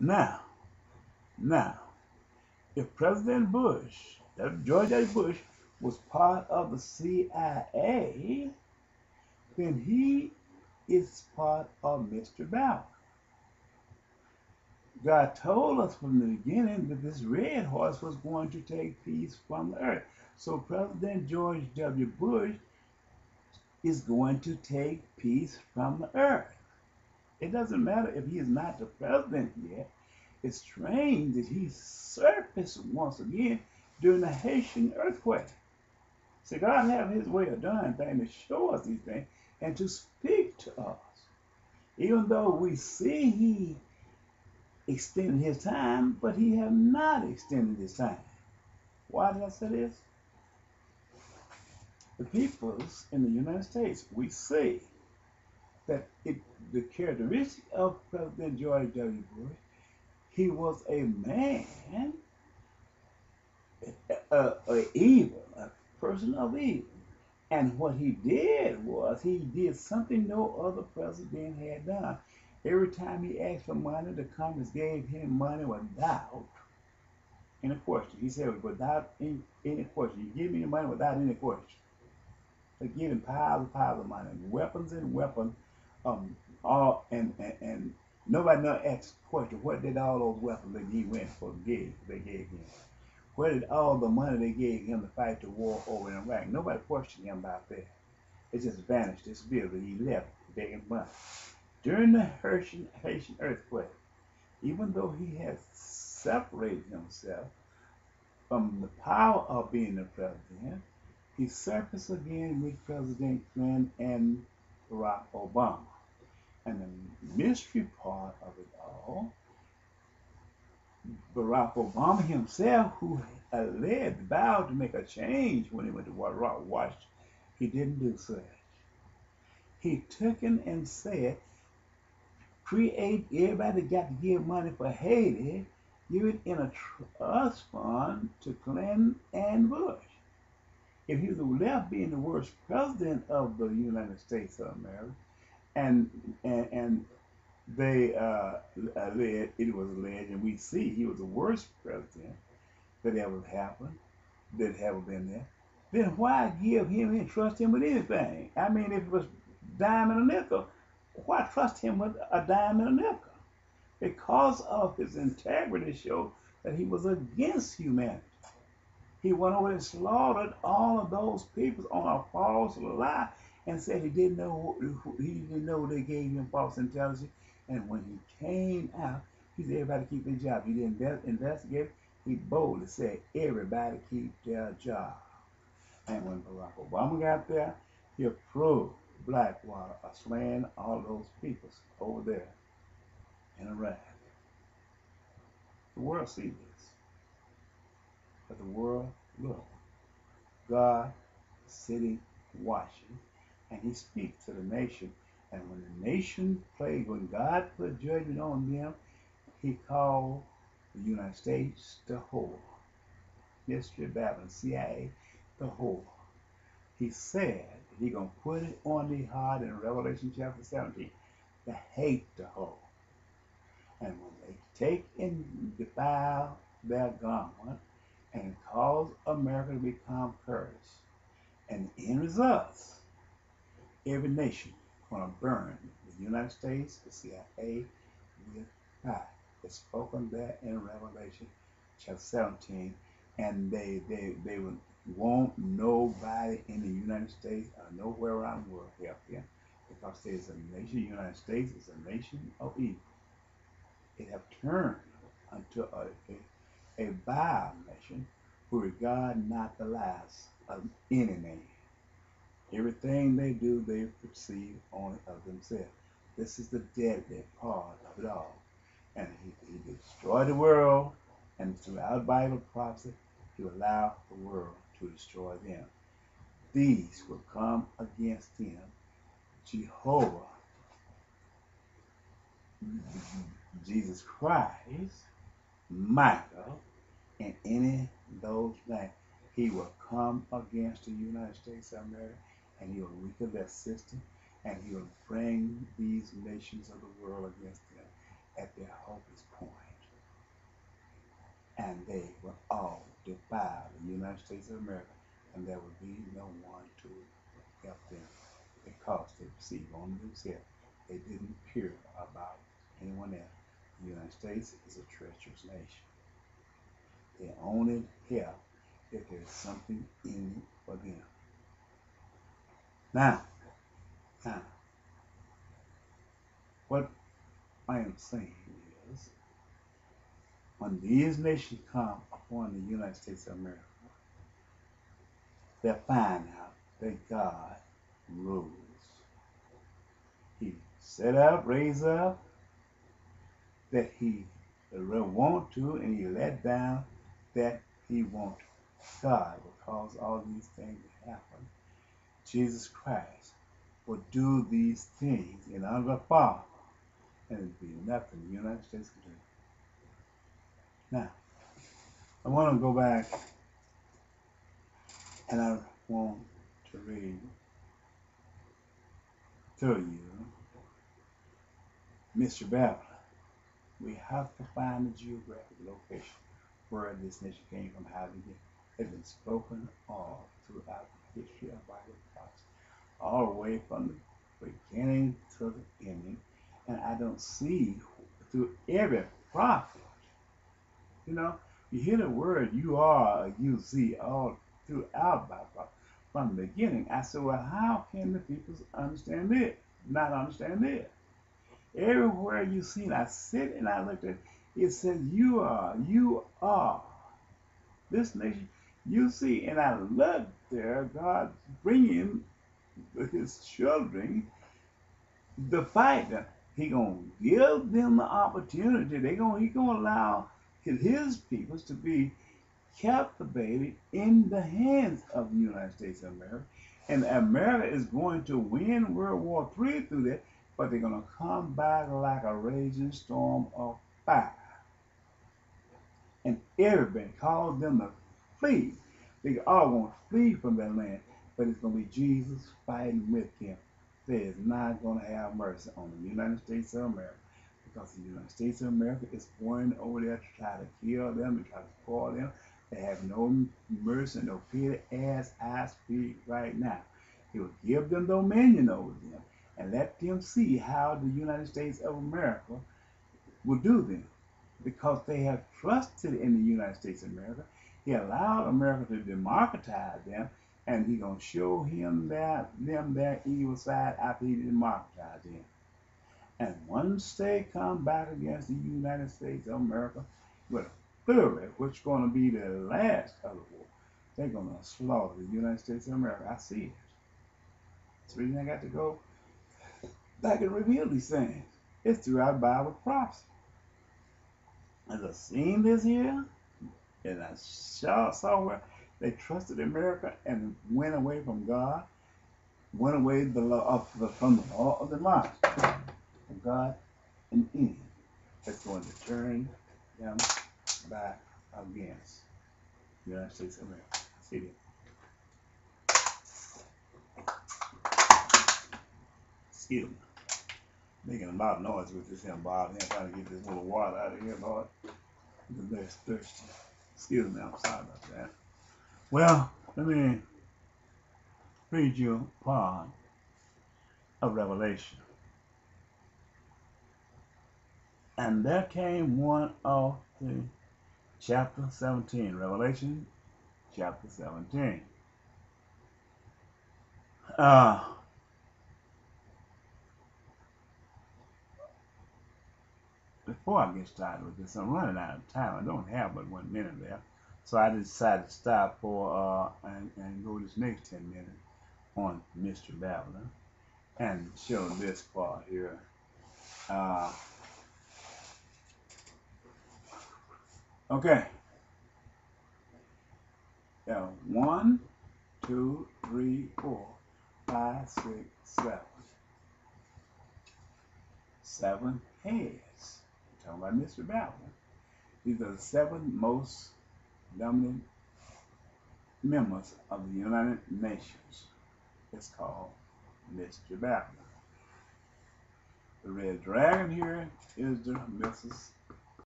Now, now, if President Bush, George W. Bush, was part of the CIA, then he is part of Mr. Bauer. God told us from the beginning that this red horse was going to take peace from the earth. So President George W. Bush is going to take peace from the earth. It doesn't matter if he is not the president yet. It's strange that he surfaced once again during the Haitian earthquake. See, God have his way of doing things to show us these things and to speak to us. Even though we see he extended his time, but he have not extended his time. Why did I say this? The peoples in the United States, we see that the characteristic of President George W. Bush, he was a man, a evil, a person of evil. And what he did was he did something no other president had done. Every time he asked for money, the Congress gave him money without any question. He said, without any question. You give me the money without any question. They give him piles of money, weapons and weapons, all and nobody never asked the question, what did all those weapons that he went for they gave him? Where did all the money they gave him to fight the war over in Iraq? Nobody questioned him about that. It just vanished, disappeared, but he left begging money. During the Haitian earthquake, even though he had separated himself from the power of being the president, he surfaced again with President Clinton and Barack Obama. And the mystery part of it all, Barack Obama himself, who vowed to make a change when he went to Washington, he didn't do such. He took him and said, create, everybody got to give money for Haiti, give it in a trust fund to Clinton and Bush. If he was left being the worst president of the United States of America, and they it was alleged, and we see he was the worst president that ever happened, that ever been there, then why give him and trust him with anything? I mean, if it was dime and a nickel, why trust him with a dime and a nickel? Because of his integrity showed that he was against humanity. He went over and slaughtered all of those people on a false lie and said he didn't know they gave him false intelligence. And when he came out, he said everybody keep their job. He didn't investigate. He boldly said everybody keep their job. And when Barack Obama got there, he approved Blackwater slaying all those people over there in Iraq. The world sees this. But the world, look, God is sitting watching, and he speaks to the nation. And when the nation played, when God put judgment on them, he called the United States the whore. Mystery Babylon, CIA, the whore. He said he's going to put it on the heart in Revelation chapter 17 to hate the whore. And when they take and defile their garment and cause America to become cursed, and the end results, every nation going to burn the United States, the CIA, with fire. It's spoken there in Revelation chapter 17, and they will want nobody in the United States or nowhere around the world help them, because there's a nation, the United States is a nation of evil. It have turned unto a vile nation who regard not the lives of any man. Everything they do, they perceive only of themselves. This is the deadly part of it all. And he destroyed the world, and throughout Bible prophecy, he will allow the world to destroy them. These will come against him, Jehovah, Jesus Christ, Michael, and any those that he will come against the United States of America, and he will weaken their system, and he will bring these nations of the world against them at their hopeless point. and they will all defile the United States of America, and there will be no one to help them because they perceive only themselves. They didn't care about anyone else. The United States is a treacherous nation. They only help if there's something in it for them. Now, what I am saying is, when these nations come upon the United States of America, they'll find out that God rules. He set up, raised up, that he want to, and he let down that he won't. God will cause all these things to happen. Jesus Christ will do these things in honor of the Father, and it'll be nothing the United States can do. Now, I want to go back, and I want to read to you Mr. Babylon. We have to find the geographic location where this nation came from, how they get. It's been spoken all throughout the history of Bible prophecy, all the way from the beginning to the ending. And I don't see through every prophet, you hear the word you are, or you see all throughout Bible from the beginning. I said, well, how can the people understand this? Not understand this? Everywhere you see it, I sit and I looked at it, it says you are. This nation, you see, and I look there, God bringing his children to fight them. He gonna give them the opportunity. He gonna allow his peoples to be captivated in the hands of the United States of America. And America is going to win World War III through that, but they're going to come back like a raging storm of fire. And everybody calls them to flee. They all going to flee from that land, but it's going to be Jesus fighting with them. They is not going to have mercy on the United States of America, because the United States of America is going over there to try to kill them, to try to spoil them. They have no mercy, no pity, as I speak right now. He will give them dominion over them and let them see how the United States of America will do them, because they have trusted in the United States of America. He allowed America to democratize them, and he's going to show them their evil side after he democratized them. And once they come back against the United States of America with fury, which is going to be the last of the war, they're going to slaughter the United States of America. I see it. That's the reason I got to go back and reveal these things. It's throughout Bible prophecy. As I seen this here, and I saw where they trusted America and went away from God, went away from the law of the mind of God, and in that's going to turn them back against the United States of America. See it. Excuse me. Making a lot of noise with this here bottle here, trying to get this little water out of here, Lord. The best thirsty. Excuse me, I'm sorry about that. Well, let me read you a part of Revelation. And there came one of the chapter 17, Revelation chapter 17. Before I get started with this, I'm running out of time. I don't have but 1 minute left. So I decided to stop for and go this next 10 minutes on Mr. Babylon and show this part here. Okay. 1, 2, 3, 4, 5, 6, 7. 7 heads. We're talking about Mr. Babylon. These are the 7 most dominant members of the United Nations. It's called Mr. Babylon. The red dragon here is the Mrs.